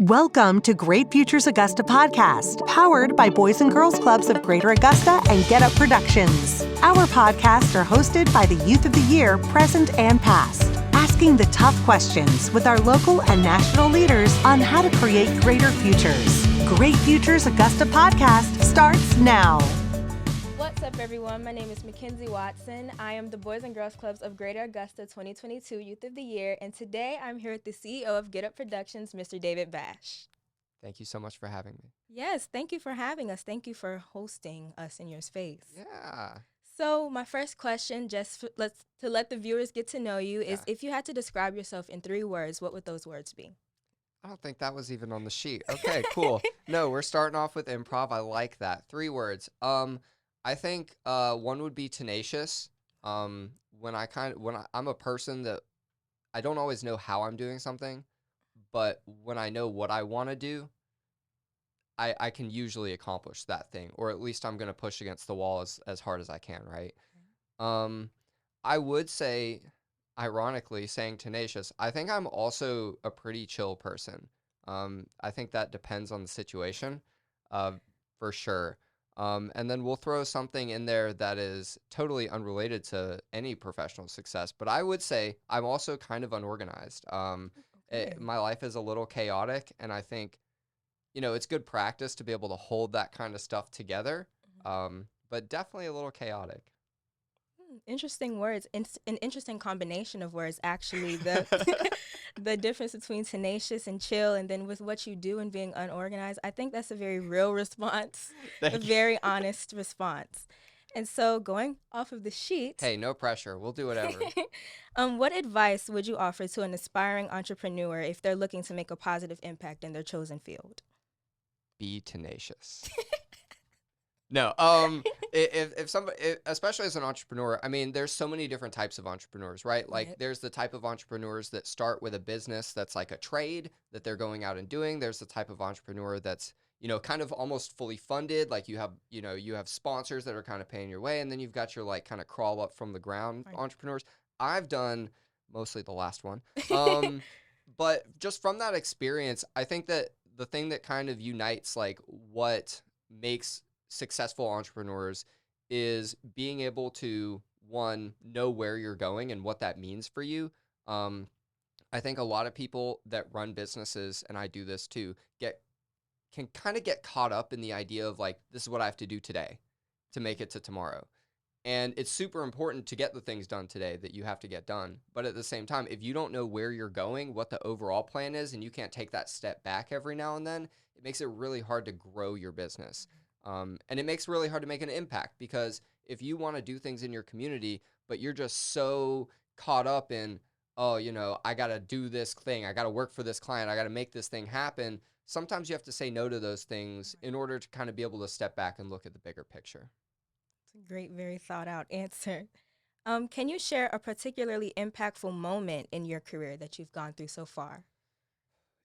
Welcome to Great Futures Augusta Podcast, powered by Boys and Girls Clubs of Greater Augusta and Get Up Productions. Our podcasts are hosted by the Youth of the Year, present and past, asking the tough questions with our local and national leaders on how to create greater futures. Great Futures Augusta Podcast starts now. What's up, everyone? My name is MaKenzie Watson. I am the Boys and Girls Clubs of Greater Augusta 2022 Youth of the Year, and today I'm here with the CEO of Get Up Productions, Mr. David Bash. Thank you so much for having me. Yes, thank you for having us. Thank you for hosting us in your space. Yeah. So my first question, to let the viewers get to know you, is if you had to describe yourself in 3 words, what would those words be? I don't think that was even on the sheet. Okay, cool. No, we're starting off with improv. I like that. 3 words. I think one would be tenacious. I'm a person that I don't always know how I'm doing something, but when I know what I want to do, I can usually accomplish that thing, or at least I'm going to push against the wall as hard as I can, right? I would say, ironically, saying tenacious, I think I'm also a pretty chill person. I think that depends on the situation, for sure. And then we'll throw something in there that is totally unrelated to any professional success. But I would say I'm also kind of unorganized. My life is a little chaotic, and I think, it's good practice to be able to hold that kind of stuff together, but definitely a little chaotic. Interesting words. An interesting combination of words, actually. The difference between tenacious and chill, and then with what you do and being unorganized. I think that's a very real response, very honest response. And so going off of the sheet. Hey, no pressure. We'll do whatever. What advice would you offer to an aspiring entrepreneur if they're looking to make a positive impact in their chosen field? Be tenacious. No, if somebody, especially as an entrepreneur, I mean, there's so many different types of entrepreneurs, right? Like, there's the type of entrepreneurs that start with a business that's like a trade that they're going out and doing. There's the type of entrepreneur that's, kind of almost fully funded. Like you have sponsors that are kind of paying your way, and then you've got your like kind of crawl up from the ground entrepreneurs. I've done mostly the last one. But just from that experience, I think that the thing that kind of unites like what makes successful entrepreneurs is being able to, one, know where you're going and what that means for you. I think a lot of people that run businesses, and I do this too, can kind of get caught up in the idea of like, this is what I have to do today to make it to tomorrow. And it's super important to get the things done today that you have to get done. But at the same time, if you don't know where you're going, what the overall plan is, and you can't take that step back every now and then, it makes it really hard to grow your business. And it makes it really hard to make an impact, because if you want to do things in your community, but you're just so caught up in, I got to do this thing, I got to work for this client, I got to make this thing happen. Sometimes you have to say no to those things in order to kind of be able to step back and look at the bigger picture. It's a great, very thought out answer. Can you share a particularly impactful moment in your career that you've gone through so far?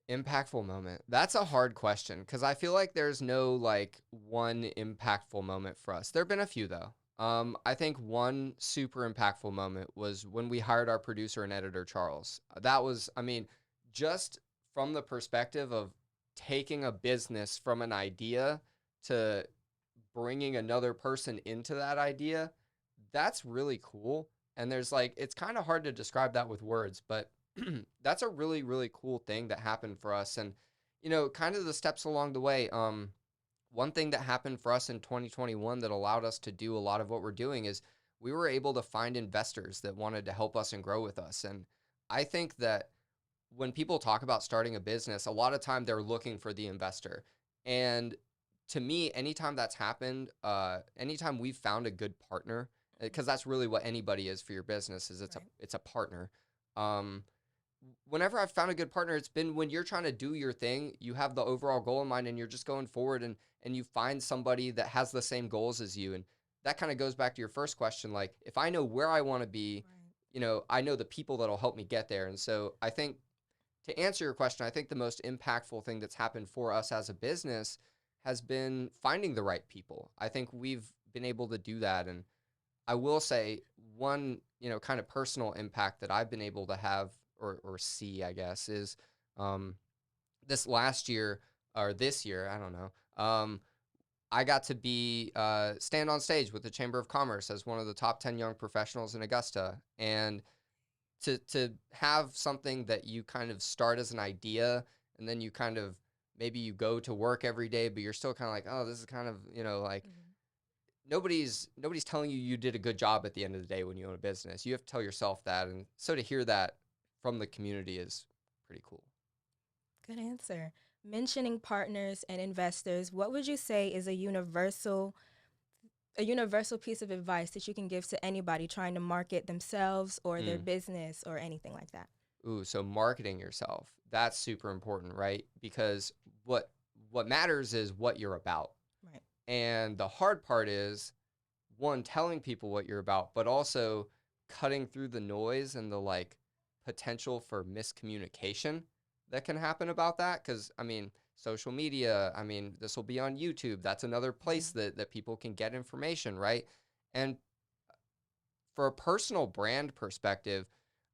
Impactful moment. That's a hard question, because I feel like there's no like one impactful moment for us. There have been a few though. I think one super impactful moment was when we hired our producer and editor, Charles. That was, just from the perspective of taking a business from an idea to bringing another person into that idea, that's really cool. And there's like, it's kind of hard to describe that with words, but that's a really, really cool thing that happened for us. And, kind of the steps along the way. One thing that happened for us in 2021 that allowed us to do a lot of what we're doing is we were able to find investors that wanted to help us and grow with us. And I think that when people talk about starting a business, a lot of time they're looking for the investor. And to me, anytime that's happened, anytime we've found a good partner, because that's really what anybody is for your business, is it's a partner. Whenever I've found a good partner, it's been when you're trying to do your thing, you have the overall goal in mind, and you're just going forward, and you find somebody that has the same goals as you. And that kind of goes back to your first question. Like, if I know where I want to be, I know the people that'll help me get there. And so I think, to answer your question, I think the most impactful thing that's happened for us as a business has been finding the right people. I think we've been able to do that. And I will say one, kind of personal impact that I've been able to have or see, I guess, is this last year or this year, I don't know. I got to be stand on stage with the Chamber of Commerce as one of the top 10 young professionals in Augusta, and to have something that you kind of start as an idea, and then you kind of maybe you go to work every day, but you're still kind of like, oh, this is kind of, like nobody's telling you did a good job at the end of the day when you own a business. You have to tell yourself that, and so to hear that from the community is pretty cool. Good answer. Mentioning partners and investors, what would you say is a universal piece of advice that you can give to anybody trying to market themselves or their business or anything like that? Ooh, so marketing yourself, that's super important, right? Because what matters is what you're about. Right. And the hard part is, one, telling people what you're about, but also cutting through the noise and the potential for miscommunication that can happen about that. Because, social media, this will be on YouTube. That's another place that people can get information, right? And for a personal brand perspective,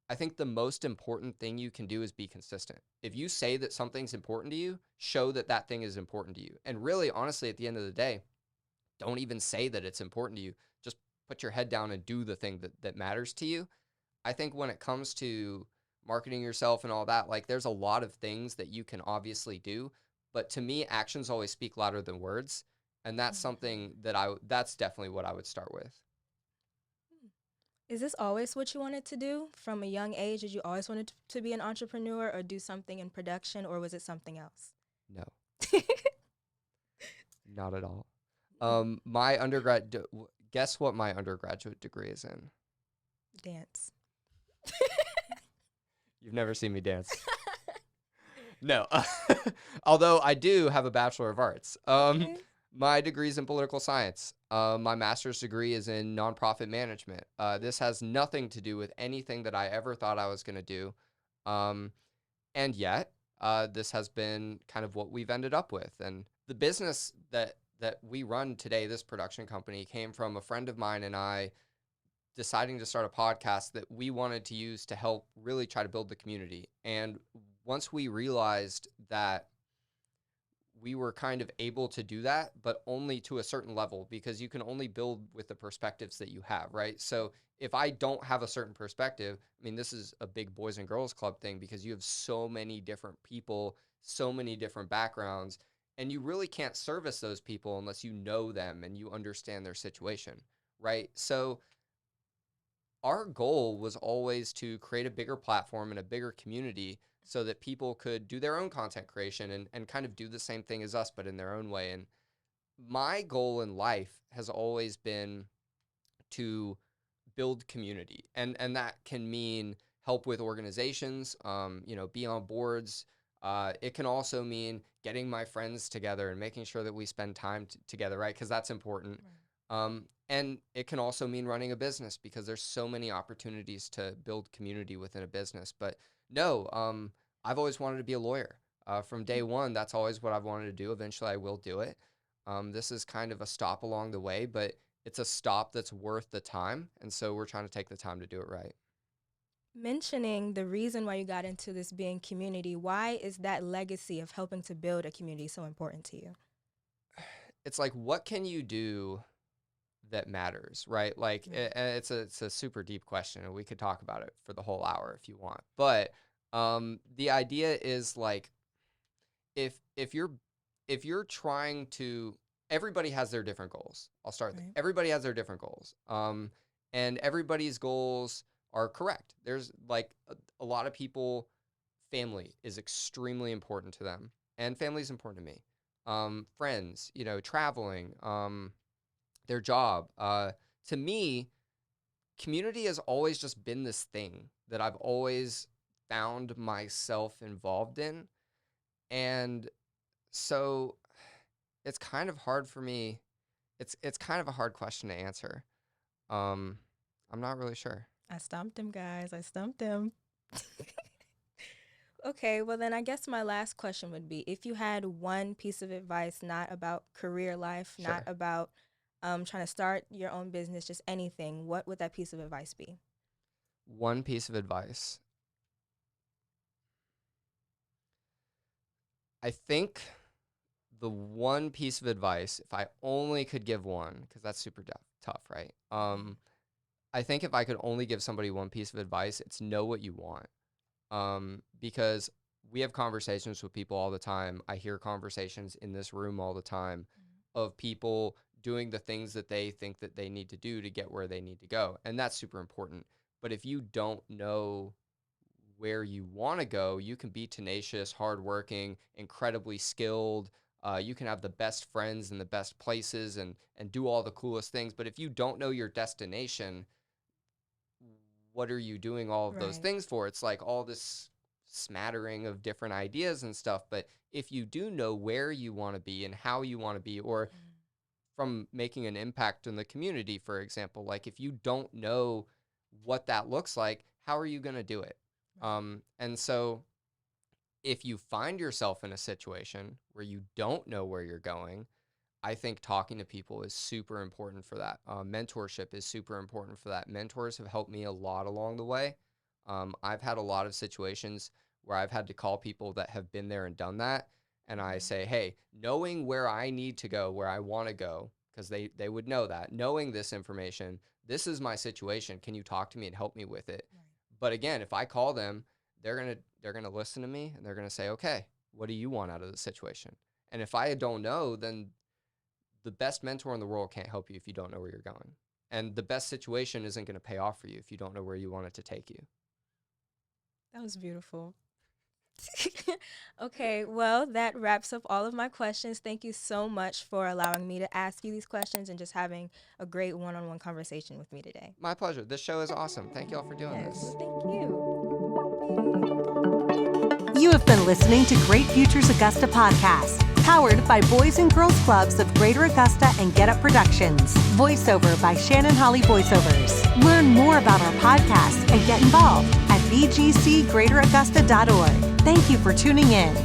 I think the most important thing you can do is be consistent. If you say that something's important to you, show that that thing is important to you. And really, honestly, at the end of the day, don't even say that it's important to you. Just put your head down and do the thing that matters to you. I think when it comes to marketing yourself and all that, there's a lot of things that you can obviously do. But to me, actions always speak louder than words. And that's something that's definitely what I would start with. Is this always what you wanted to do from a young age? Did you always wanted to be an entrepreneur or do something in production, or was it something else? No, not at all. My guess what my undergraduate degree is in? Dance. You've never seen me dance. No. Although I do have a Bachelor of Arts. Okay. My degree is in political science. My master's degree is in nonprofit management. This has nothing to do with anything that I ever thought I was going to do. And yet, this has been kind of what we've ended up with. And the business that we run today, this production company, came from a friend of mine and I deciding to start a podcast that we wanted to use to help really try to build the community. And once we realized that we were kind of able to do that, but only to a certain level, because you can only build with the perspectives that you have, right? So if I don't have a certain perspective, this is a big Boys and Girls Club thing because you have so many different people, so many different backgrounds, and you really can't service those people unless you know them and you understand their situation, right? So our goal was always to create a bigger platform and a bigger community so that people could do their own content creation and kind of do the same thing as us, but in their own way. And my goal in life has always been to build community. And that can mean help with organizations, be on boards. It can also mean getting my friends together and making sure that we spend time together, right? Because that's important. Right. And it can also mean running a business because there's so many opportunities to build community within a business. But no, I've always wanted to be a lawyer. From day one, that's always what I've wanted to do. Eventually, I will do it. This is kind of a stop along the way, but it's a stop that's worth the time. And so we're trying to take the time to do it right. Mentioning the reason why you got into this being community, why is that legacy of helping to build a community so important to you? It's what can you do that matters, right? It's a super deep question, and we could talk about it for the whole hour if you want. But the idea is if you're trying to, everybody has their different goals. I'll start there. Everybody has their different goals. And everybody's goals are correct. There's a lot of people, family is extremely important to them, and family is important to me. Friends, traveling, their job. To me, community has always just been this thing that I've always found myself involved in. And so it's kind of hard for me. It's kind of a hard question to answer. I'm not really sure. I stumped him, guys. I stumped him. Okay, well then I guess my last question would be, if you had one piece of advice, not about career life, Sure. not about trying to start your own business, just anything, what would that piece of advice be? One piece of advice. I think the one piece of advice, if I only could give one, because that's super tough, right? I think if I could only give somebody one piece of advice, it's know what you want. Because we have conversations with people all the time. I hear conversations in this room all the time of people doing the things that they think that they need to do to get where they need to go. And that's super important. But if you don't know where you want to go, you can be tenacious, hardworking, incredibly skilled. You can have the best friends in the best places and do all the coolest things. But if you don't know your destination, what are you doing all of those things for? It's like all this smattering of different ideas and stuff. But if you do know where you want to be and how you want to be, or from making an impact in the community, for example, like if you don't know what that looks like, how are you going to do it? And so if you find yourself in a situation where you don't know where you're going, I think talking to people is super important for that. Mentorship is super important for that. Mentors have helped me a lot along the way. I've had a lot of situations where I've had to call people that have been there and done that. And I say, hey, knowing where I need to go, where I want to go, because they would know that, knowing this information, this is my situation. Can you talk to me and help me with it? Right. But again, if I call them, they're gonna listen to me and they're gonna say, okay, what do you want out of the situation? And if I don't know, then the best mentor in the world can't help you if you don't know where you're going. And the best situation isn't going to pay off for you if you don't know where you want it to take you. That was beautiful. Okay, well, that wraps up all of my questions. Thank you so much for allowing me to ask you these questions and just having a great one-on-one conversation with me today. My pleasure. This show is awesome. Thank you all for doing this. Thank you. You have been listening to Great Futures Augusta Podcast, powered by Boys and Girls Clubs of Greater Augusta and Get Up Productions. Voiceover by Shannon Holly Voiceovers. Learn more about our podcast and get involved at bgcgreateraugusta.org. Thank you for tuning in.